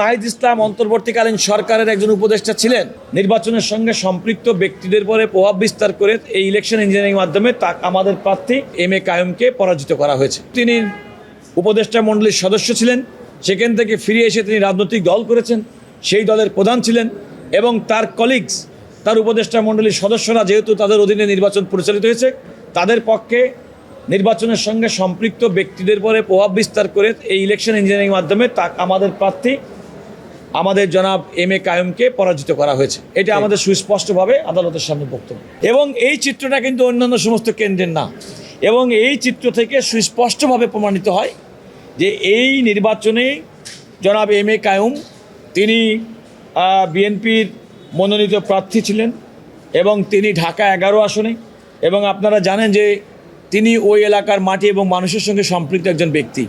নাহিদ ইসলাম অন্তর্বর্তীকালীন সরকারের একজন উপদেষ্টা ছিলেন। নির্বাচনের সঙ্গে সম্পৃক্ত ব্যক্তিদের পরে প্রভাব বিস্তার করে এই ইলেকশন ইঞ্জিনিয়ারিং মাধ্যমে আমাদের প্রার্থী এম এ কায়ুমকে পরাজিত করা হয়েছে। তিনি উপদেষ্টা মণ্ডলীর সদস্য ছিলেন, সেখান থেকে ফিরে এসে তিনি রাজনৈতিক দল করেছেন, সেই দলের প্রধান ছিলেন এবং তার কলিগস, তার উপদেষ্টা মণ্ডলীর সদস্যরা যেহেতু তাদের অধীনে নির্বাচন পরিচালিত হয়েছে, তাদের পক্ষে নির্বাচনের সঙ্গে সম্পৃক্ত ব্যক্তিদের পরে প্রভাব বিস্তার করে এই ইলেকশন ইঞ্জিনিয়ারিং মাধ্যমে আমাদের প্রার্থী আমাদের জনাব এম এ কায়ুমকে পরাজিত করা হয়েছে। এটা আমাদের সুস্পষ্টভাবে আদালতের সামনে বক্তব্য। এবং এই চিত্রটা কিন্তু অন্যান্য সমস্ত কেন্দ্রের না, এবং এই চিত্র থেকে সুস্পষ্টভাবে প্রমাণিত হয় যে এই নির্বাচনে জনাব এম এ কায়ুম তিনি বিএনপির মনোনীত প্রার্থী ছিলেন এবং তিনি ঢাকা 11 আসনে, এবং আপনারা জানেন যে তিনি ওই এলাকার মাটি এবং মানুষের সঙ্গে সম্পৃক্ত একজন ব্যক্তি।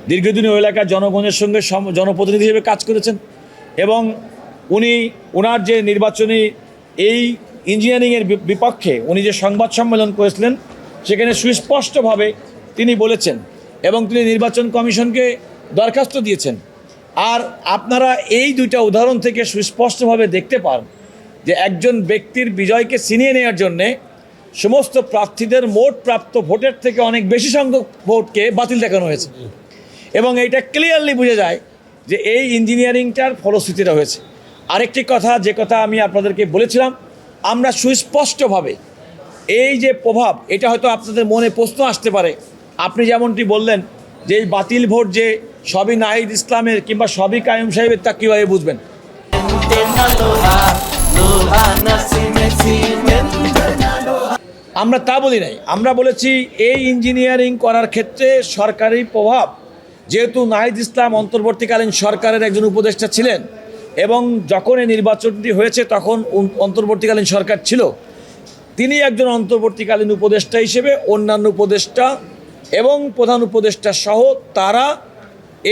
দীর্ঘদিন ওই এলাকার জনগণের সঙ্গে জনপ্রতিনিধি হিসেবে কাজ করেছেন এবং ওনার যে নির্বাচনী এই ইঞ্জিনিয়ারিংয়ের বিপক্ষে উনি যে সংবাদ সম্মেলন করেছিলেন, সেখানে সুস্পষ্টভাবে তিনি বলেছেন এবং তিনি নির্বাচন কমিশনকে দরখাস্ত দিয়েছেন। আর আপনারা এই দুইটা উদাহরণ থেকে সুস্পষ্টভাবে দেখতে পান যে একজন ব্যক্তির বিজয়কে ছিনিয়ে নেওয়ার জন্যে সমস্ত প্রার্থীদের মোট প্রাপ্ত ভোটের থেকে অনেক বেশি সংখ্যক ভোটকে বাতিল দেখানো হয়েছে, এবং এইটা ক্লিয়ারলি বোঝা যায় যে এই ইঞ্জিনিয়ারিংটার ফলশ্রুতিটা হয়েছে। আরেকটি কথা, যে কথা আমি আপনাদেরকে বলেছিলাম, আমরা সুস্পষ্টভাবে এই যে প্রভাব, এটা হয়তো আপনাদের মনে প্রশ্ন আসতে পারে, আপনি যেমনটি বললেন যে এই বাতিল ভোট যে সবই নাহিদ ইসলামের কিংবা সবই কায়ুম সাহেবের, তা কীভাবে বুঝবেন? আমরা তা বলি নাই, আমরা বলেছি এই ইঞ্জিনিয়ারিং করার ক্ষেত্রে সরকারি প্রভাব, যেহেতু নাহিদ ইসলাম অন্তর্বর্তীকালীন সরকারের একজন উপদেষ্টা ছিলেন এবং যখন এই নির্বাচনটি হয়েছে তখন অন্তর্বর্তীকালীন সরকার ছিল, তিনি একজন অন্তর্বর্তীকালীন উপদেষ্টা হিসেবে অন্যান্য উপদেষ্টা এবং প্রধান উপদেষ্টা সহ তারা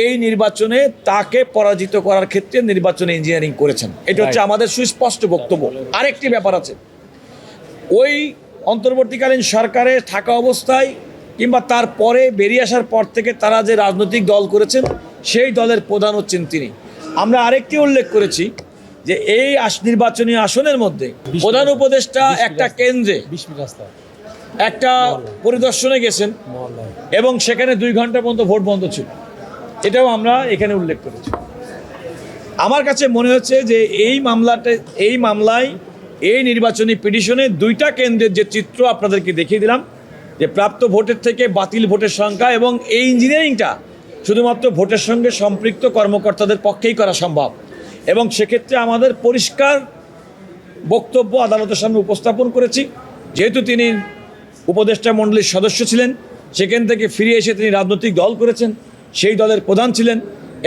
এই নির্বাচনে তাকে পরাজিত করার ক্ষেত্রে নির্বাচনে ইঞ্জিনিয়ারিং করেছেন। এটা হচ্ছে আমাদের সুস্পষ্ট বক্তব্য। আরেকটি ব্যাপার আছে, ওই অন্তর্বর্তীকালীন সরকারে থাকা অবস্থায় কিংবা তার পরে বেরিয়ে আসার পর থেকে তারা যে রাজনৈতিক দল করেছেন, সেই দলের প্রধান হচ্ছেন তিনি। আমরা আরেকটি উল্লেখ করেছি যে এই নির্বাচনী আসনের মধ্যে প্রধান উপদেষ্টা একটা কেন্দ্রে একটা পরিদর্শনে গেছেন এবং সেখানে 2 ঘন্টা পর্যন্ত ভোট বন্ধ ছিল, এটাও আমরা এখানে উল্লেখ করেছি। আমার কাছে মনে হচ্ছে যে এই মামলায় এই নির্বাচনী পিটিশনে 2টা কেন্দ্রের যে চিত্র আপনাদেরকে দেখিয়ে দিলাম, যে প্রাপ্ত ভোটের থেকে বাতিল ভোটের সংখ্যা, এবং এই ইঞ্জিনিয়ারিংটা শুধুমাত্র ভোটের সঙ্গে সম্পৃক্ত কর্মকর্তাদের পক্ষেই করা সম্ভব, এবং সেক্ষেত্রে আমাদের পরিষ্কার বক্তব্য আদালতের সামনে উপস্থাপন করেছি। যেহেতু তিনি উপদেষ্টা মণ্ডলীর সদস্য ছিলেন, সেখান থেকে ফিরে এসে তিনি রাজনৈতিক দল করেছেন, সেই দলের প্রধান ছিলেন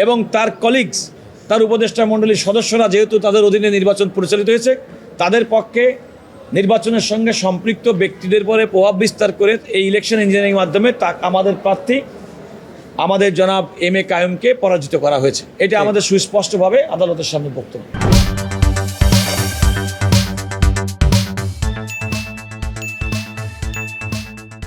এবং তার কলিগস, তার উপদেষ্টা মণ্ডলীর সদস্যরা যেহেতু তাদের অধীনে নির্বাচন পরিচালিত হয়েছে, তাদের পক্ষে নির্বাচনের সঙ্গে সম্পৃক্ত ব্যক্তিদের পরে প্রভাব বিস্তার করে এই ইলেকশন ইঞ্জিনিয়ারিং মাধ্যমে আমাদের প্রার্থী আমাদের জনাব এম এ কায়ুমকে পরাজিত করা হয়েছে। এটা আমাদের সুস্পষ্টভাবে আদালতের সামনে বক্তব্য।